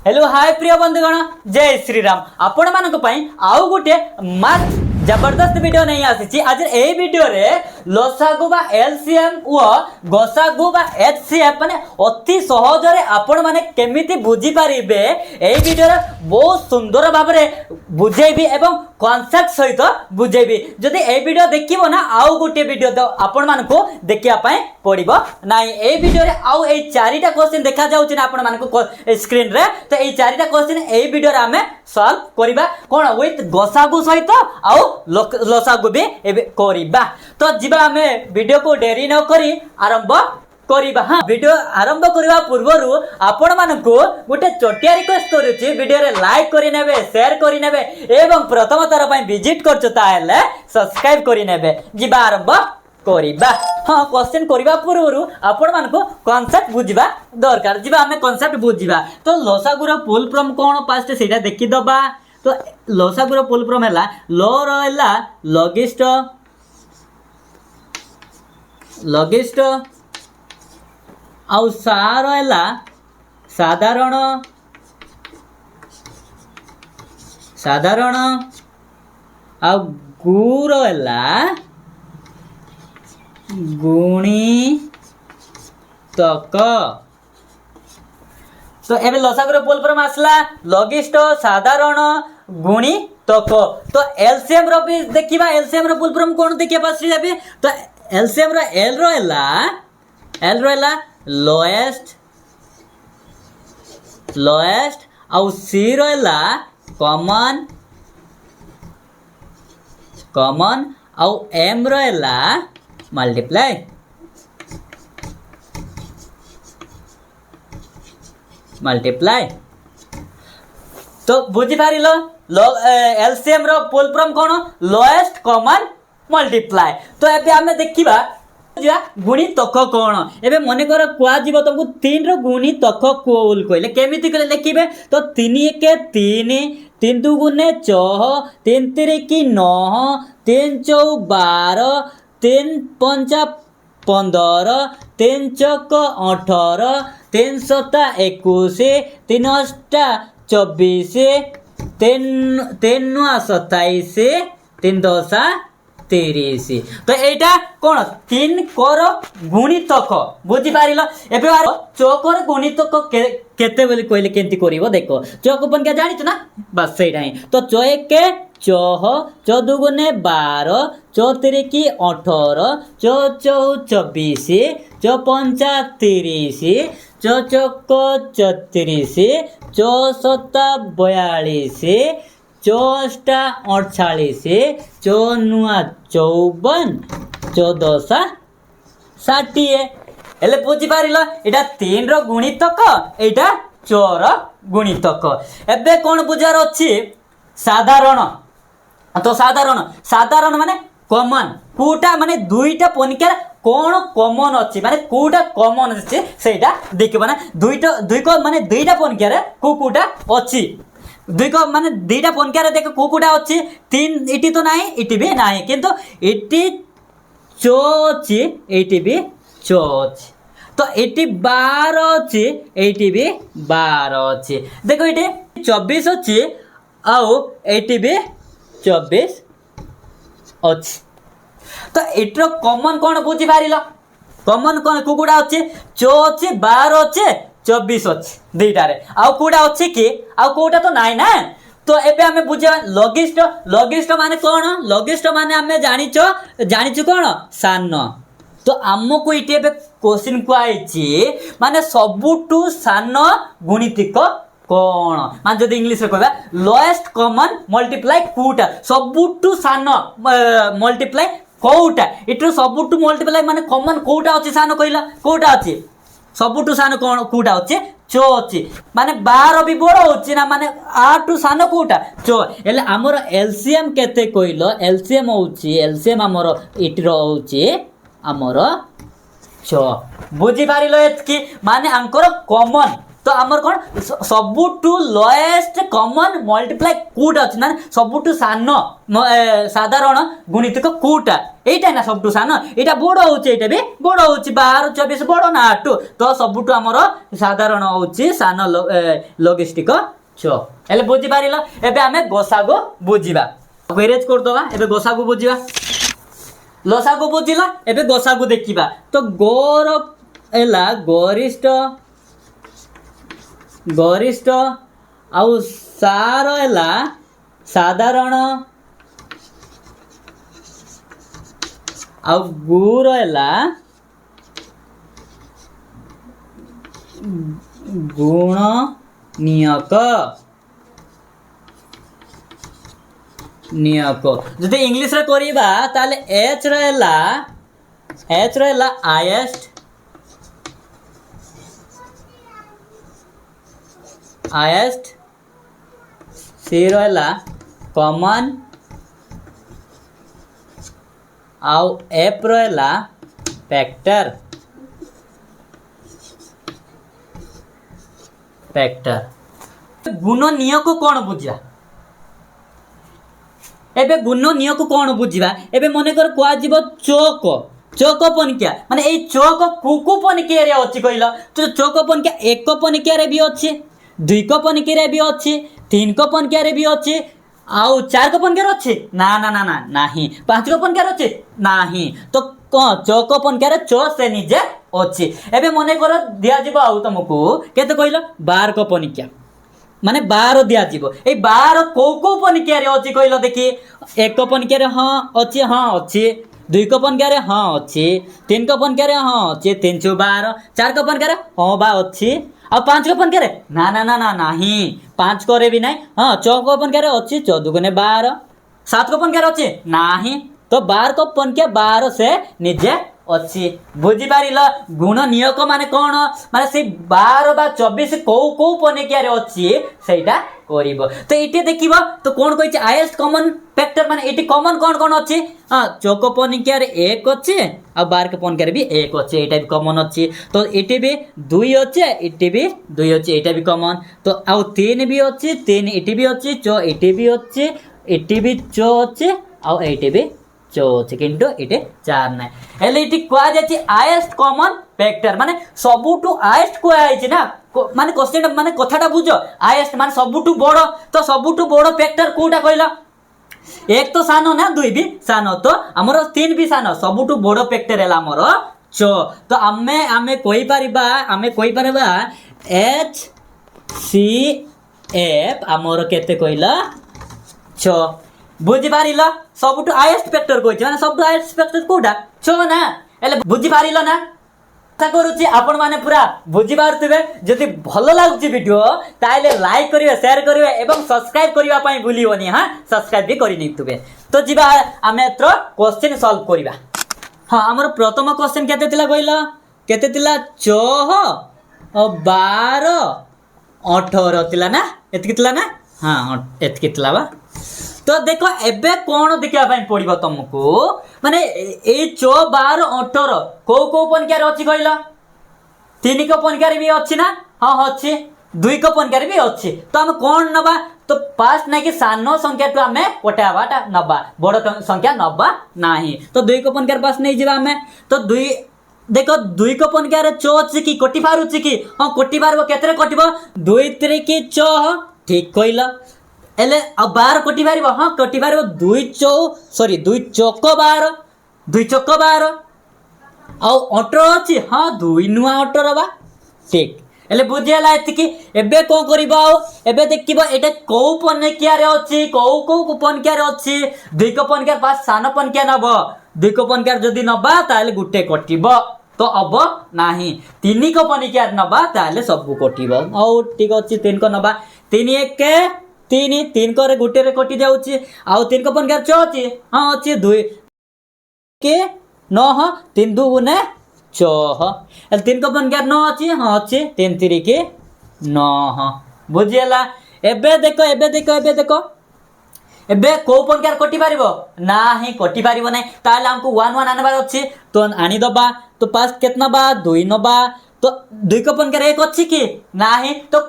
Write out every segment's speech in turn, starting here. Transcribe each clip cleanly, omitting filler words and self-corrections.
Hello hi प्रिय बंधुगण जय श्रीराम आपण मानक पई आउ गोटे मस्त जबरदस्त वीडियो नहीं आसी आज ए वीडियो रे लसागु बा एलसीएम व गसागु बा एचसीएफ माने अति सहज रे आपण माने केमिति बुझी पारिबे ए वीडियो रे बहुत सुंदर भाव रे बुझेबी एवं कॉन्सेप्ट सहित बुझेबी जदि ए वीडियो देखिबो ना आउ गोटे वीडियो तो आपण मानको देखिया पई पड़िबो नाही ए वीडियो रे आउ ए चारिटा क्वेश्चन देखा जाउछि ना आपण मानको स्क्रीन रे तो ए चारिटा क्वेश्चन ए वीडियो रे हमें सॉल्व करिबा कोन विथ गसागु सहित आउ लसागु भी एबे करिबा तो जिबा हमें वीडियो को देरी न करी आरंभ करिबा। हाँ वीडियो आरंभ करबा पूर्वरु आपण मानको गोटे छोटिया रिक्वेस्ट करूची वीडियो रे लाइक करि नेबे शेयर करि नेबे एवं प्रथम थर पई विजिट करछु ताहेले सब्सक्राइब करि नेबे जिबा आरंभ करिबा। हाँ क्वेश्चन करिबा पूर्वरु आपण मानको कांसेप्ट बुझिबा दरकार जिबा हमें कांसेप्ट बुझिबा तो लसागु रो फुल फॉर्म कोन फास्ट सेटा देखि दबा तो लसागु रो फुल फॉर्म हैला ल रहला लगिस्ट आउ सा रहला साधारण आउ गु रहला गुणितक तो एबे लसागु रो फुल फॉर्म आसला लगिस्ट साधारण गुणितक तो एलसीएम रो भी देखिबा एलसीएम रो फुल फॉर्म कोन देखिया पास जाबे तो एलसीएम रो एल रहला लोएस्ट आउ सी रहला कॉमन आउ एम रहला मल्टीप्लाई तो बुझी पारिलो एलसीएम रो फुल फॉर्म कोन लोएस्ट कॉमन मल्टीप्लाई तो एबे हमें देखिबा गुणितक कोन एबे मने कर कुआ जीव तुमको 3 रो गुणितक कोल कहले केमिति कहले लिखिबे तो 3 1 3 3 2 गुने 6 3 3 की 9 3 4 12 3 5 15 3 चौक 18 3 7 21 3 8 24 3 9 27 3 10 30 तो एटा कोन 3 कर गुणितक बुझी पारिलो एबे बार चौकर गुणितक केते बोली कहले केंती करिवो देखो चौक बन के जानि छ ना बस सेटा ही तो 4 के 4 14 गुने 12 34 की 18 4 24 4 5 30 4 चौक 34 4 7 42 चौष्टा 48 चौनुआ 54 14 60 हेले बुझी पारिल एटा 3 रो गुणितक एटा 4 रो गुणितक एबे कोन बुझार अछि साधारण तो साधारण माने कॉमन कोटा माने दुईटा पनिकार कोन कॉमन अछि माने कोटा कॉमन अछि सेटा देखिबा ना दुईको माने दुईटा पनिकार कोटा अछि दुई को माने दुईटा पनिकार देख कोकुटा अछि 3 इटी तो नाही इटी भी नाही किंतु इटी चो अछि इटी भी चो अछि तो इटी 12 अछि इटी भी 12 अछि देखो इटी 24 अछि आउ इटी भी 24 अछि तो इट्रो कॉमन कोन बुझी पारिलो कॉमन कोन कोकुटा अछि चो अछि 12 अछि 24 अछि दुईटा रे आ कोडा अछि कि आ कोडा तो नाही ना तो एबे हमें बुझा लगिस्ट माने कोन लगिस्ट माने हमें जानिचो कोन सान तो हमको इटे एबे क्वेश्चन को आइछि माने सबुटू सान गुणितक कोन माने जदी इंग्लिश रे कहबा लोएस्ट कॉमन मल्टीप्लाई कोटा सबुटू सान मल्टीप्लाई कोटा इट्रो सबुटू मल्टीप्लाई माने कॉमन कोटा अछि सान कहिला कोटा अछि सबुटू सान कोन कोटा अछि चो अछि माने 12 भी बड़ होछि ना माने 8 सान कोटा चो एले हमर एलसीएम केते कहिलो एलसीएम होछि एलसीएम हमर इट्रो होछि हमर चो बुझी पारिलो एतकी माने अंकर कॉमन तो आमर कौन सबुठू लोएस्ट कॉमन मल्टीप्लाई कोटा अछि ना सबुठू सान साधारण गुणितक कोटा एटा ना सबुठू सान एटा बड़ होउछि एटा भी बड़ होउछि 12 24 बड़ ना 8 तो सबुठू आमर साधारण होउछि सान लॉगिस्टिक 6 एले बुझि पारिलो एबे हमें गोसागु बुझिबा गैरेज कर दवा एबे गोसागु बुझिबा लसागु बुझिला एबे गोसागु देखिबा तो गोर एला गरिष्ठ गरिष्ठ आउ सार एला साधारण आउ गुर एला गुण नियक नियक जदि इंग्लिश रे करिबा ताले एच रहला हाईएस्ट सी रहला कॉमन आउ एफ रहला फैक्टर गुण नियक कोन बुझिया एबे गुण नियक कोन बुझिबा एबे मने कर कुआ जीव चौक पनिकिया माने ए चौक कुकु पनिकिया रे अछि कहिला तो चौक पनिकिया एक पनिकिया रे भी अछि दुई को पनिकिया रे भी अछि तीन को पनिकिया रे भी अछि आउ चार को पनिकिया रे अछि ना ना ना ना नाही पांच को पनिकिया रे अछि नाही तो चौक पनिकिया रे चौ से निजे अछि एबे मने कर दिया जीव आउ तुमको केते कहिला 12 को पनिकिया माने 12 दिया जीवो ए 12 को पनिकिया रे अछि कहिलो देखि एक को पनिकिया रे हां अछि दुई को पनिकिया रे हां अछि तीन को पनिकिया रे हां अछि 312 चार को पनिकिया रे हां बा अछि आ पांच को पनिकिया रे ना ना ना ना नाही पांच को रे भी नाही हां छह को पनिकिया रे अछि 14 गुने 12 सात को पनिकिया रे अछि नाही तो 12 को पनिकिया 12 से निजे अच्छी बुझी पारिल गुण नियक माने कौन माने से 12 बा 24 को पनिकिया रे अच्छी सेटा करिवो तो इटे देखिबो तो कोन कहै छै हाईएस्ट कॉमन फैक्टर माने इटे कॉमन कोन अछि हां चौको पनिकिया रे 1 अछि आ 12 के पनिकिया रे भी 1 अछि एटा भी कॉमन अछि तो इटे भी 2 अछि इटे भी 2 अछि एटा भी कॉमन तो आ 3 भी अछि 3 इटे भी अछि 4 इटे भी अछि इटे भी 4 अछि आ एटे भी किंतु इटे 4 नै एले इटे क्वा जाछि हाईएस्ट कॉमन फैक्टर माने सबुटू हाईएस्ट क्वा आइछि ना माने क्वेश्चन माने कथाटा बुझो हाईएस्ट माने सबुटू बड़ तो सबुटू बड़ फैक्टर कोटा कहला एक तो सानो ना दुई भी सानो तो हमर तीन भी सानो सबुटू बड़ फैक्टर हैला हमर 6 तो आमे कोइ परिबा एच सी एफ हमर केते कहला 6 बुझी पारिला सबुटू हाईएस्ट फैक्टर कहै माने सबटू हाईएस्ट फैक्टर कोडा 6 ना एले बुझी पारिला ना आशा करूची आपण माने पूरा बुझी पारथिबे जदि भलो लागुची वीडियो ताइले लाइक करिवे शेयर करिवे एवं सब्सक्राइब करिवा पई भूलियोनी हां सब्सक्राइब भी करि नितुबे तो जिबा आमे एत्रो क्वेश्चन सॉल्व करिवा हां हमर प्रथम क्वेश्चन केते तिला कहिला केते तिला 6 और 12 18 तिला ना एतकी तिला ना हां एतकी तिला बा तो देखो एबे कोन देखिया पई पड़िबो तुमको माने ए 6 12 18 को पनिकिया रे अछि कहिला 3 को पनिकिया रे भी अछि ना हां अछि 2 को पनिकिया रे भी अछि तो हम कोन नबा तो पास नै कि सानो संख्या तो हमें कोटाबाटा नबा बड़ संख्या नबा नाही तो 2 को पनिकिया पास नै जिबा हमें तो 2 देखो 2 को पनिकिया रे 4 अछि कि कोटि पारुछि कि हां कोटि पारबो केतरे कोटिबो 2 3 की 6 ठीक कहिला एले अब 12 कोटि पारिबो हां कोटि पारिबो 2 चौक 12 2 चौक 12 आ 18 अछि हां 2 नुआ 18 बा ठीक एले बुझियाला एतिकी एबे को करिबो एबे देखिबो एटा को पनिकिया रे अछि को पनिकिया रे अछि 2 को पनिकिया पास सानो पनिकिया नबो 2 को पनिकिया जदी नबा ताले गुटे कटिबो तो अब नाही 3 को पनिकिया नबा ताले सब कटिबो औ ठीक अछि 3 को नबा 3 1 के 3 को रे गुटे रे कटि जाउची आ 3 को पनिकिया 6 अछि हां अछि 2 के 9 3 2 गुने 6 एल 3 को पनिकिया 9 अछि हां अछि 3 3 के 9 बुझियला एबे देखो एबे को पनिकिया कटि पारिबो नाही कटि पारिबो नै ताले हमको 1 1 आनबार अछि तो आनी दबा तो पास केतना बा 2 नबा तो 2 को पंक्यार 1 अछि कि नाही तो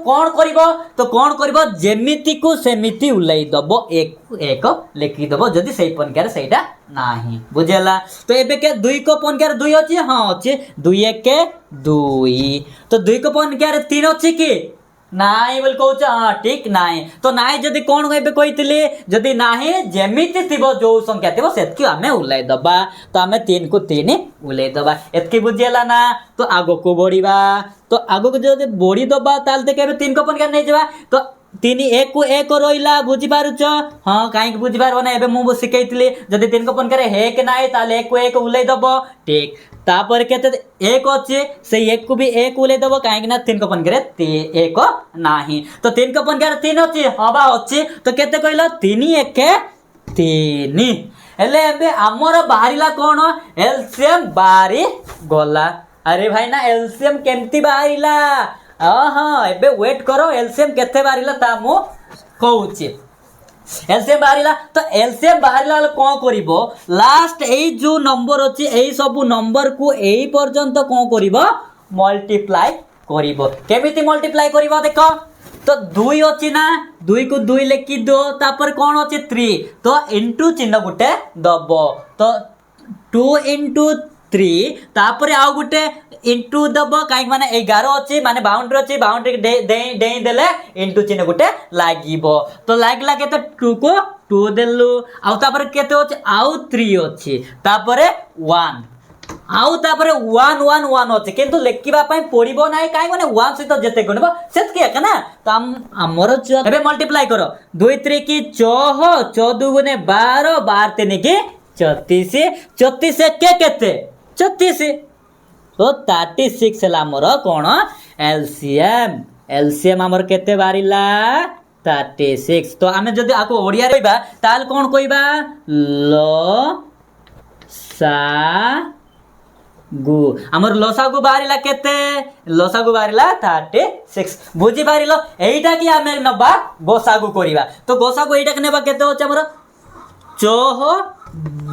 कोन करिवो तो कोन करिवो जेमिति को सेमिति उलाई दबो 1 लिखि दबो जदी सही पंक्यार सेटा नाही बुझेला। तो एबे के 2 को पंक्यार 2 अछि हां अछि 2 1 के 2 तो 2 को पंक्यार 3 अछि कि नाही बोल कहू हां ठीक नाही तो नाही जदी कोन कहबे कहितले जदी नाही जेमिति थिबो जो संख्या थिबो सेतकी हमें उलाई दबा तो हमें 3 को 3 उलाई दबा एतकी बुझेला ना। तो आगो को बढ़िबा तो आगो को जदी बढ़ी दबा ताल ते केबे 3 को पंक्यार नै जबा तो 3 1 को 1 रहिला बुझि पारुछ हां काई बुझि पारबो ना एबे मु सिखैतली जदी 3 को पंक्यार हे के नाही ताले 1 को 1 उलाई दबो ठीक तापर केते 1 अछि से 1 को भी 1 उलाई दबो काहे कि ना 3 को पंक्यार 1 नाही तो 3 को पंक्यार 3 अछि हबा अछि तो केते कहला 3 1 के 3 हेले एबे हमर बाहरिला कोन एलसीएम बारी गला अरे भाई ना एलसीएम केमती बाहरिला हां एबे वेट करो एलसीएम केते बाहरिला ता मु कहूची एलसीएम बाहरिला तो एलसीएम बाहरिला कोन करिवो लास्ट एई जो नंबर अछि एई सब नंबर को एई पर्यंत कोन करिवो मल्टीप्लाई करिवो केमिति मल्टीप्लाई करिवो देखो तो 2 अछि ना 2 को 2 लिखि दो तापर कोन अछि 3 तो इनटू चिन्ह गुटे दबो तो 2 into 3 तापर आउ गुटे इनटू दबो काई माने 11 अछि माने बाउंड्री अछि बाउंड्री दे देले इनटू चिन्ह गुटे लागिबो तो लागला के तो 2 को 2 देलु आउ तापर केते अछि आउ 3 अछि तापर 1 आउ तापर 1 1 1 अछि किंतु लेखिबा पई पडिबो नाही काई माने 1 सहित जते गणबो सेतकी एका ना तो हमर एबे मल्टीप्लाई करो 2 3 की 4 14 गुने 12 12 3 की 34 34 के केते 34 तो 36 हला हमर कोन एलसीएम हमर केते बारिला 36 तो हमें जदी आको ओडिया रहबा ताल कोन कहिबा ल सा गु हमर लसागु बारिला केते लसागु बारिला 36 बुझी पारिलो एइटा कि हमें नबा गोसागु करिबा तो गोसागु एइटा के नेबा केते होचे हमर 4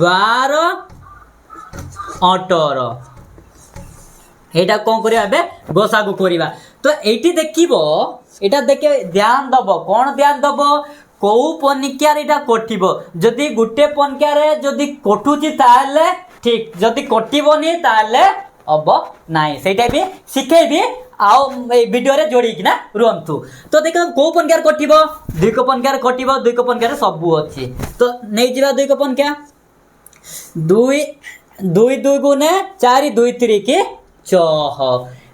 12 18 एटा कोन करिया बे गोसागु करिबा तो एठी देखिबो एटा देखे ध्यान दबो कोन ध्यान दबो को पनिक्यार एटा कोठिबो जदी गुटे पनिक्यारे जदी कोठुची ताले ठीक जदी कोटिबोनी ताले अब नाही सेटा भी सिखेबी आउ वीडियो रे जोड़ी कि ना रुंतु तो देखो को पनिक्यार कोठिबो 2 को पनिक्यार कोठिबो 2 को पनिक्यार सबु अछि तो नै जिबा 2 को पनिक्या 2 2 2 गुने 4 2 3 के 6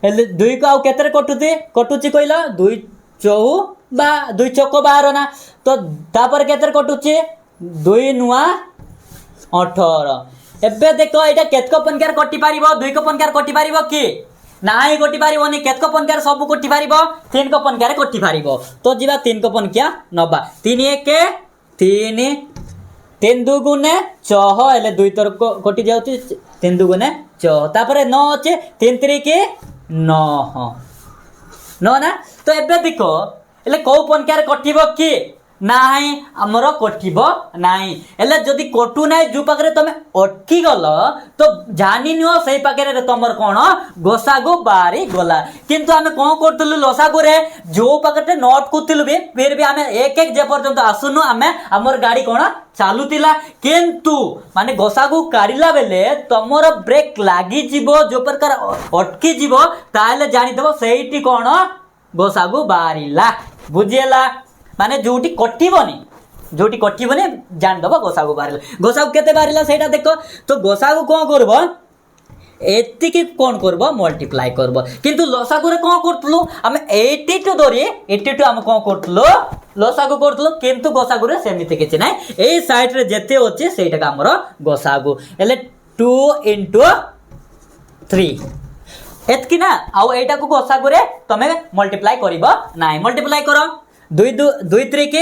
हेले 2 को आउ केतरे कटुची कहला 2 4 बा 2 चौको 12 ना तो तापर केतरे कटुची 2 नुआ 18 एबे देखो एटा केतको पनिक्यार कटि पारिबो 2 को पनिक्यार कटि पारिबो कि नाही कटि पारिबोनी केतको पनिक्यार सब कटि पारिबो 3 को पनिक्यार कटि पारिबो तो जिबा 3 को पनिक्या नबा 3 1 के 3 3 2 गुने 6 हेले 2 तर कटि जाउची 3 2 गुने 6 तापर 9 अछि 3 3 के 9 9 ना तो एबे देखो हेले को पनिक्यार कटिबो कि नाही हमरो कटिबो नाही एले जदी कटु नाही जु पाकरे तमे अटकी गलो तो जानि नियो सेही पाकरे तमर कोन गोसागु बारी गला किंतु हमें कोन करतलु लसागु रे जो पाकरे नोट कुतिलु बे फिर भी हमें एक एक जे पर्यंत आसुनु हमें हमर गाड़ी कोन चालुतिला किंतु माने गोसागु काढिला बेले तमर ब्रेक लागी जिवो जो प्रकार अटकी जिवो ताले जानि देबो सेहीटी कोन गोसागु बारीला बुझियला माने जोटी कटिबोनी जान दबो गोसागु बारिला गोसागु केते बारिला सेटा देखो तो गोसागु कोन करबो एति की कोन करबो मल्टीप्लाई करबो किंतु लसागु रे कोन करतलु हम 82 धरि 82 हम कोन करतलु लसागु करतलु किंतु गोसागु रे सेमिते किछ नै ए साइड रे जेते होचे सेटा का हमरो गोसागु एले 2 into 3 एतकी ना आउ एटा को गोसागु रे तमे मल्टीप्लाई करबो नै मल्टीप्लाई करो 2 2 3 के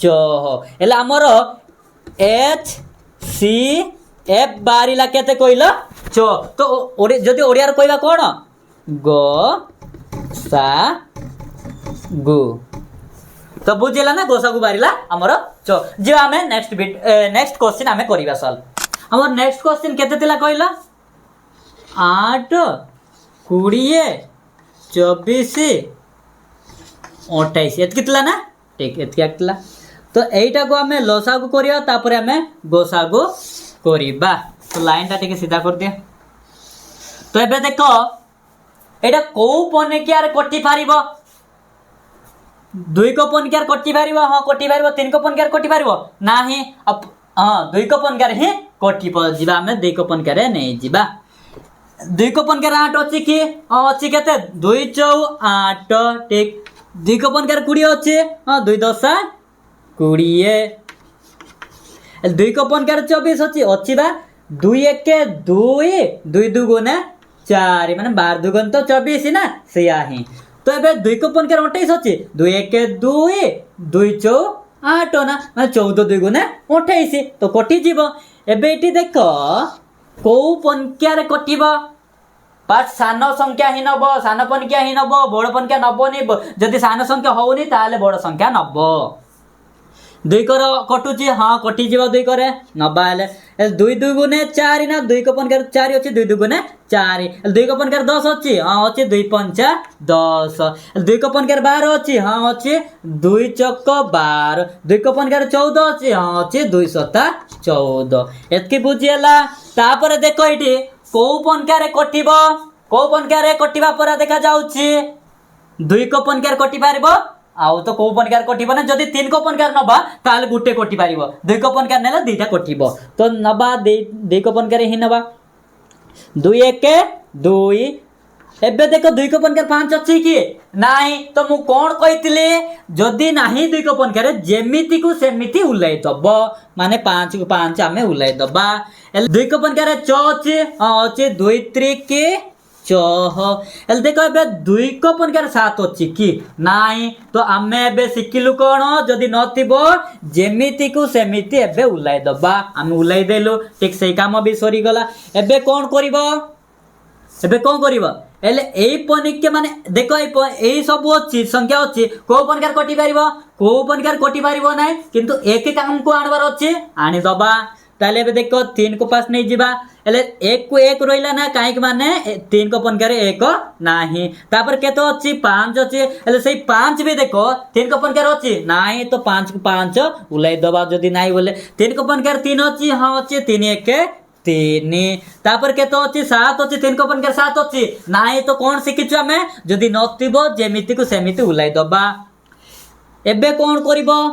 6 एला हमरो एच सी एफ बारिला केते कइला 6 तो ओडी जदी ओडियार कइबा कोन गो सा गु तो बुझिला ना गोसागु बारिला हमरो 6 जे हमें नेक्स्ट क्वेश्चन हमें करिबा सॉल्व हमर नेक्स्ट क्वेश्चन केते तिला कइला 8 20 24 28 एत कितला ना ठीक एत कितला तो एटा को हमें लसागु करिया तापर हमें गोसागु करिबा तो लाइन टा टिके सीधा कर दिया तो एबे देखो एटा को पनिकियार कटि पारिबो 2 को पनिकियार कटि पारिबो हां कटि पारिबो 3 को पनिकियार कटि पारिबो नाही हां 2 को पनिकियार ही कटि प जिबा हमें 2 को पनिकियार नै जिबा 2 को पनिकियार 8 अछि कि अछि केते 2 4 8 ठीक 2 को पनिकियार 20 अछि हां 2 10 20 2 को पनिकियार 24 अछि बा 2 1 2 2 2 गुने 4 माने 12 दुगुन तो 24 ना सेया ही तो एबे 2 को पनिकियार 28 अछि 2 1 2 2 4 8 ना माने 14 2 गुने 28 तो कटि जीवो एबे एटी देखो को पनिकियार कटिबो पाँच सान संख्या ही नब सान पनिकिया ही नब बड़ पनिकिया नबनी जदि सान संख्या होउनी ताले बड़ संख्या नब 2 कर कटुची हाँ कटि जीव 2 करे नबा हेले 2 2 गुने 4 ना 2 को पनिकियार 4 अछि 2 2 गुने 4 2 को पनिकियार 10 अछि हां अछि 2 5 10 2 को पनिकियार 12 अछि हां अछि 2 चक 12 2 को पनिकियार 14 अछि हां अछि 2 7 14 एतकी बुझियला तापर देखो इटी को पनिकियार कटिबो को पनिकियार कटिबा पर देखा जाउछि 2 को पनिकियार कटि पारिबो आउ तो को पनिकियार कटिबो ना जदि 3 को पनिकियार नबा ताले गुटे कटि पारिबो 2 को पनिकियार नेला दुईटा कटिबो तो नबा 2 को पनिकियार ही नबा 2 1 2 एबे देखो 2 को पनिकियार 5 अछि कि नाही तो मु कोन कहितले जदि नाही 2 को पनिकियार जेमिति को सेमिति उलाई दबो माने 5 को 5 हमें उलाई दबा 2 को पनिकियार 6 अछि हां अछि 2 3 के 6 एल देखो एबे 2 को पनिकियार 7 अछि कि नाही तो आमे एबे सिकिलु कोन जदि नथिबो जेमिति को सेमिति एबे उलाई दबा आमे उलाई देलु ठीक सही काम भी सरी गला एबे कोन करिवो एबे कोन करिवो एले एई पनिके माने देखो एई सब अछि संख्या अछि को पनिकियार कटि पारिबो को पनिकियार कटि पारिबो नाही किंतु एक काम को आनबार अछि आनी दबा ताले एबे देखो 3 को पास नै जिबा एले 1 को 1 रोइला ना काईक माने 3 को पनिकियार 1 नाही तापर केतो अछि 5 अछि एले सेई 5 भी देखो 3 को पनिकियार अछि नाही तो 5 को 5 उलाई दबा जदी नाही बोले 3 को पनिकियार 3 अछि हां अछि 3 1 3 तापर केतो अछि 7 अछि 3 को पनिकियार 7 अछि नाही तो कोन सिकिछु हमें जदी नथिबो जेमिति को सेमिति उलाई दबा एबे कोन करिवो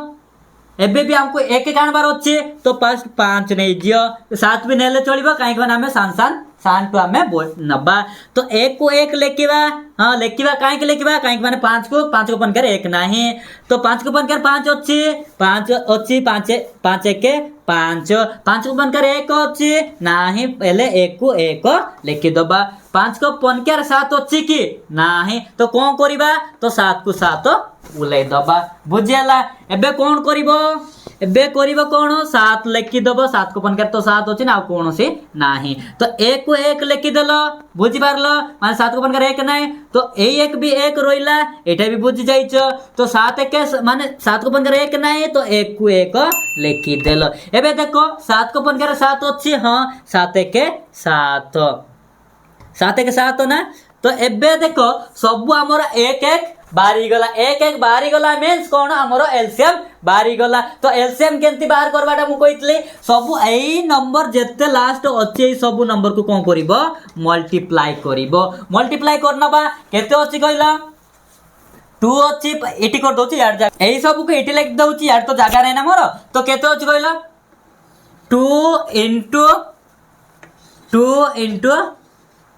एबे भी हमको एक एक आनबार अछि तो 5 नै जियो 7 भी नेले चलिबो काई कोन हमें सान टू हमें नबा तो 1 को 1 लेखिबा हां लेखिबा काई के लेखिबा काई माने 5 को पनिकियार 1 नाही तो 5 को पनिकियार 5 अछि 5 अछि 5 1 5 को पनिकियार 1 अछि नाही पहले 1 को 1 लेखि दबा 5 को पनिकियार 7 अछि कि नाही तो कोन करिबा तो 7 को 7 उलाई दबा बुझियला एबे कोन करिवो एबे करिवो कोन 7 लेखि दबो 7 को पनिकियार तो 7 अछि ना कोन से नाही तो 1 को 1 लेखि देलो बुझि पारलो माने 7 को पनिकियार 1 नाही तो ए 1 भी 1 रोइला एटा भी बुझि जाइछो तो 7 1 माने 7 को पनिकियार 1 नाही तो 1 को 1 लेखि देलो एबे देखो 7 को पनिकियार 7 अछि हां 7 1 7 7 1 7 ना तो एबे देखो सब हमर 1 1 बारी गला 1 1 बारी गला मींस कोन हमरो एलसीएम बारी गला तो एलसीएम केंती बाहर करबाटा मु कहितले सब एई नंबर जेते लास्ट अछि सब नंबर को कोन करिवो मल्टीप्लाई करिवो मल्टीप्लाई करनबा केते अछि कहिला 2 अछि एटी कर दोछि यार जा एई सब को एटी लिख दोछि यार तो जागा नै ना मोर तो केते अछि कहिला 2 into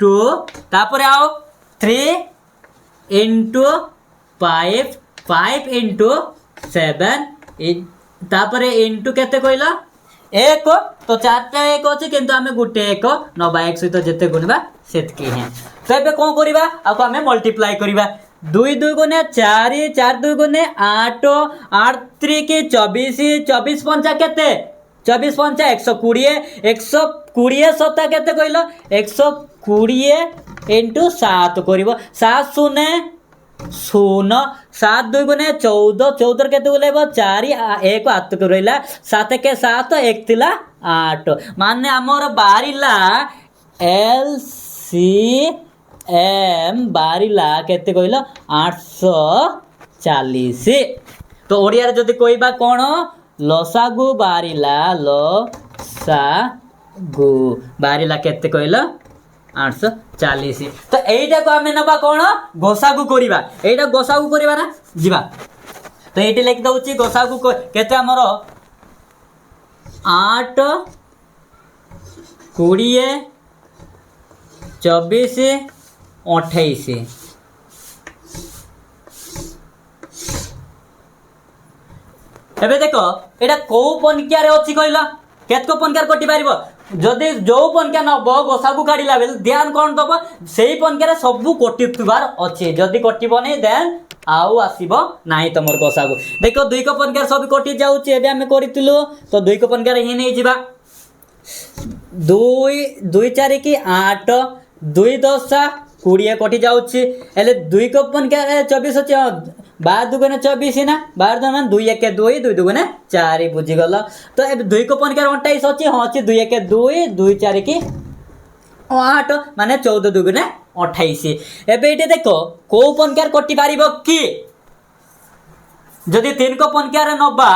2 तापर आओ 3 into 5 into 7 तापर इंटू केते कहला 1 तो चारटा 1 अछि किंतु हमें गुटे 1 नबा 1 सहित जते गुणबा सेतकी है तो एबे कोन करिबा आको हमें मल्टीप्लाई करिबा 2 2 गुने 4 4 2 गुने 8 8 3 के 24 24 पंचा केते 24 पंचा 120 120 सता केते कहला 120 into 7 करिवो 7 शून्य 0 7 2 गुने 14 14 केते उलेबो 4 1 हाथ को रहला 7 के 7 1 थिला 8 माने हमर बारिला LC एम बाहरिला केते कहला 840। तो ओडिया रे जदी कहबा कोन लसागु बाहरिला लसागु बाहरिला केते कहला 840। तो एटा को हमें नबा कोन गोसागु करिबा एटा गोसागु करिबा ना जिबा। तो एटी लिख दउची गोसागु केते हमर 8 20 24 28। एबे देखो एटा को पंक्या रे अछि कहला केतको पंक्या कटि पारिबो जदि जो पंक्या नब गोसागु काढिला बेल ध्यान कोन दबो सेही पंक्या रे सबु कटितुबार अछि जदि कटिबो नै देन आउ आसीबो नाही तमर गोसागु। देखो दुई को पंक्या सब कटि जाउछि एबे हमें करितिलु तो दुई को पंक्या रे हि नै जिबा 2 2 4 की 8 2 10 20 कटि जाउछि एले दुई को पंक्या रे 24 अछि 12 दुगुने 24 ना 12 दुगुने 2 1 2 2 दुगुने 4 बुझी गलो। तो ए 2 को पंक्या 28 अछि हां अछि 2 1 2 2 4 की 8 माने 14 दुगुने 28। एबे एटे देखो को पंक्या कटि पारिबो की जदि 3 को पंक्या रे नबा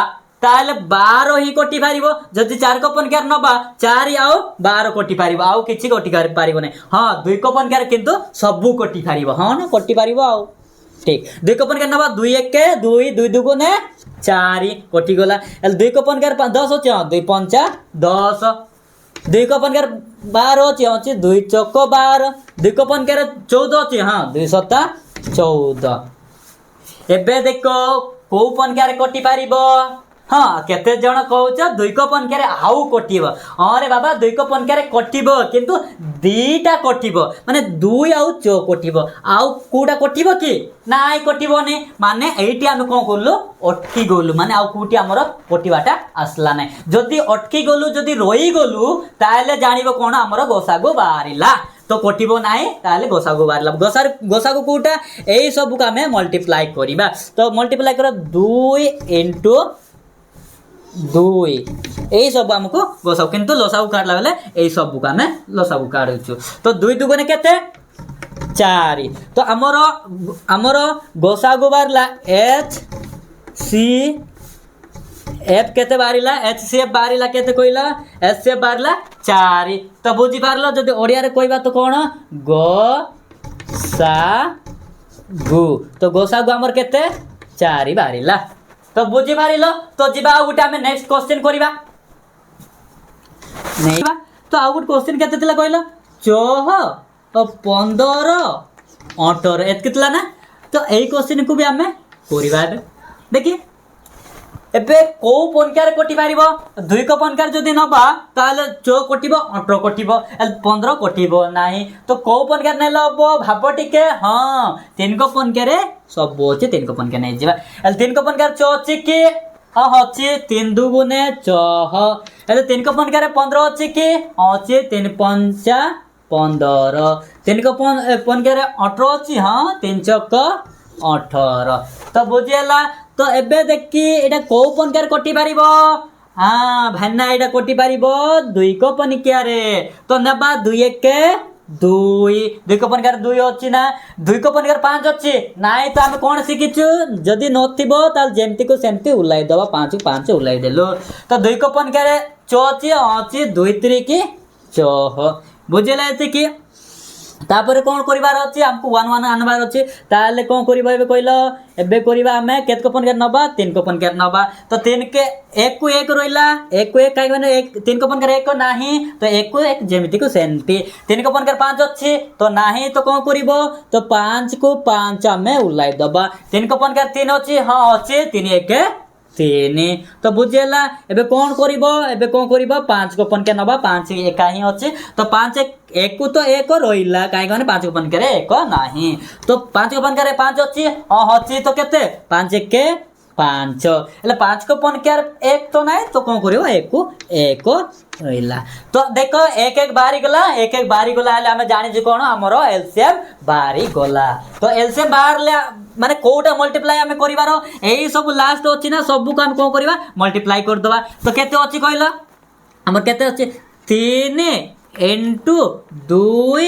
ताले 12 ही कटि पारिबो जदि 4 को पंक्या रे नबा 4 आउ 12 कटि पारिबो आउ किछि कटि पारिबो नै। हां 2 को पंक्या रे किंतु सबु कटि पारिबो हां ना कटि पारिबो आउ ठीक 2 को पंक्या नबा 2 1 2 2 दुगुने 4 कटि गला एल 2 को पंक्या 10 अछि 2 5 10 2 को पंक्या 12 अछि 2 चौक 12 2 को पंक्या 14 अछि हां 2 7 14। एबे देखो को पंक्या रे कटि पारिबो हां केते जण कहउछ 2 को पंक्या रे आउ कटिबो अरे बाबा 2 को पंक्या रे कटिबो किंतु दीटा कटिबो माने 2 आउ 4 कटिबो आउ कोडा कटिबो की नाइ कटिबो ने माने एठी हम कोन करलु अटकी गलु माने आउ कोटी हमर कटिबाटा आसला नै जदी अटकी गलु जदी रोई गलु ताले जानिबो कोन हमर गोसागु बाहरिला तो कटिबो नाइ ताले गोसागु बाहरिला गोसागु कोटा एई सब को हमें मल्टीप्लाई करिबा। तो मल्टीप्लाई कर 2 into 2 एई सब हमको गोसागु किंतु लसागु काढला बेले एई सब को हमें लसागु काढुछु। तो 2 दुगुने केते 4 तो हमर गोसागु बाहरिला h c f केते बाहरिला h c f बाहरिला केते कइला h c f बाहरिला 4। तो बुझी पारलो जदी ओडिया रे कहबा तो कोन गोसागु तो गोसागु हमर केते 4 बाहरिला। तो बुझी पारिलो तो जिबा उटा में नेक्स्ट क्वेश्चन करिबा नहीं तो आउ गुड क्वेश्चन केते तिला कहलो 4 और 15 18 एत कितला ना। तो एई क्वेश्चन को भी हमें करिबा देखि एबे को पंक्या रे कटि पारिबो 2 को पंक्या जदी नबा ताले 4 कटिबो 18 कटिबो 15 कटिबो नाही। तो को पंक्या नै लबो भाबो टिके हां 3 को पंक्या रे सब होचे 3 को पंक्या नै जिबा 3 को पंक्या 4 अछि की हां अछि 3 दुगुने 6 एले 3 को पंक्या रे 15 अछि की अछि 3 5 15 3 को पंक्या रे 18 अछि हां 3 चौक 18। तो बुझियला तो एबे देखि एटा को पंक्या रे कटि पारिबो हां भान्ना एटा कटि पारिबो 2 को पंक्या रे तो नबा 2 1 2 2 को पंक्या 2 अछि ना 2 को पंक्या 5 अछि नाइ तो हम कोन सिकिछु जदी नथिबो ताल जेमति को सेमति उलाई दबा 5 5 उलाई देलो। तो 2 को पंक्या रे 4 अछि 2 3 की 6 बुझिला एते की तापर कोन करिवार अछि हमको 1 1 आनबार अछि ताले कोन करिबा एबे कहलो एबे करिबा हमें केत को पंक्या नबा 3 को पंक्या नबा तो 3 के 1 को 1 रोइला 1 को 1 काई माने 1 3 को पंक्या 1 को नाही तो 1 को 1 जेमिति को सेंटी 3 को पंक्या 5 अछि तो नाही तो कोन करिवो तो 5 को 5 हमें उलाई दबा 3 को पंक्या 3 अछि हां अछि 3 1 3 तो बुझेला एबे कोन करिवो एबे कोन करिवो 5 को पंक्या नबा 5 एका ही अछि तो 5 1 को तो 1 रोइला काई गने 5 को पंक्या रे 1 नाही तो 5 को पंक्या रे 5 अछि हां अछि तो केते 5 1 के 5 एले 5 को पंक्या 1 तो नाही तो कोन करिवो 1 को 1 रोइला। तो देखो 1 1 बाहरी गला 1 1 बाहरी गला हले हम जानि जे कोन हमरो एलसीएम बाहरी गला। तो एलसीएम बाहरले माने कोटा मल्टीप्लाई हमें करिवारो एई सब लास्ट अछि ना सब को हम कोन करिवा मल्टीप्लाई कर दबा। तो केते अछि कहला हमर केते अछि 3 into 2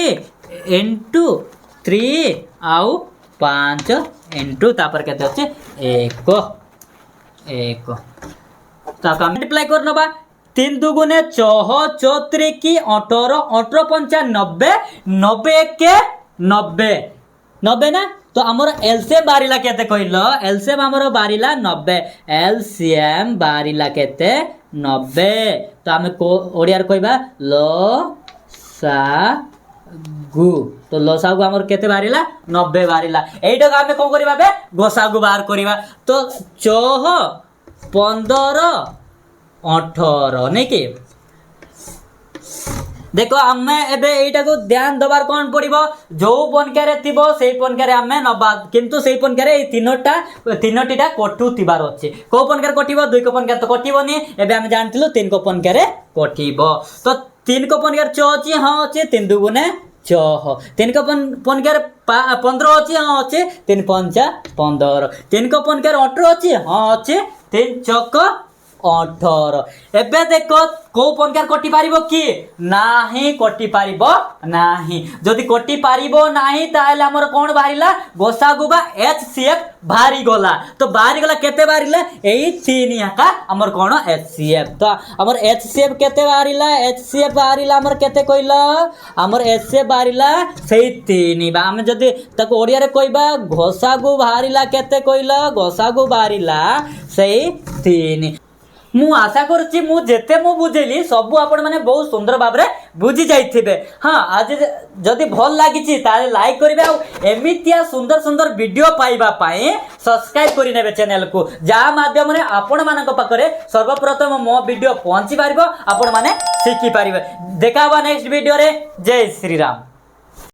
into 3 आउ 5 इंटू तापर केते अछि 1 1 ताका मल्टीप्लाई कर नबा 3 दुगुने 6 34 की 18 18 पंचा 90 90 के 90 90 ना तो हमर एलसीएम बारिला केते कहलो एलसीएम हमर बारिला 90 एलसीएम बारिला केते 90 तो हम ओडियार कहबा लसागु तो लसागु हमर केते बारिला 90 बारिला एइटा हम कोन करबा बे गोसागु बाहर करबा तो 6 15 18 नहीं कि देखो आमे एबे एटा को ध्यान दबार कोन पड़िबो जो पनके रे थिबो सेई पनके रे आमे नबा किंतु सेई पनके रे तीनोटीटा कटु थिबार अछि को पनके रे कटिबो 2 को पनके तो कटिबोनी एबे आमे जानथिलु 3 को पनके रे कटिबो तो 3 को पनके रे 6 अछि हां अछि 3 दुगुने 6 3 को पनके रे 15 अछि हां अछि 3 पंचा 15 3 को पनके रे 18 अछि हां अछि 3 चौक 18 एबे देखो को पनकार कटि पारिबो कि नाही कटि पारिबो नाही जदि कटि पारिबो नाही ताले हमर कोन बारिला गोसागुबा एचसीएफ भारी गला तो भारी गला केते बारिला एई 3 याका हमर कोन एचसीएफ तो हमर एचसीएफ केते बारिला एचसीएफ बारिला हमर केते कइला हमर एचसीएफ बारिला सेई 3 बा हम जदि तको ओडिया रे कइबा गोसागु बारिला केते कइला गोसागु बारिला सेई 3 मु आशा करूची मु जेते मु बुझेली सब आपण माने बहुत सुंदर भाबरे बुझी जाइथिबे हां आज जदी भल लागिची ताले लाइक करिवे आ एमितिया सुंदर सुंदर वीडियो पाइबा पाए सब्सक्राइब करि नेबे चैनल को जा माध्यम रे आपण मानक पाखरे सर्वप्रथम मो वीडियो पहुंची पारिबो आपण माने सिखि पारिबे देखाबा नेक्स्ट वीडियो रे जय श्री राम।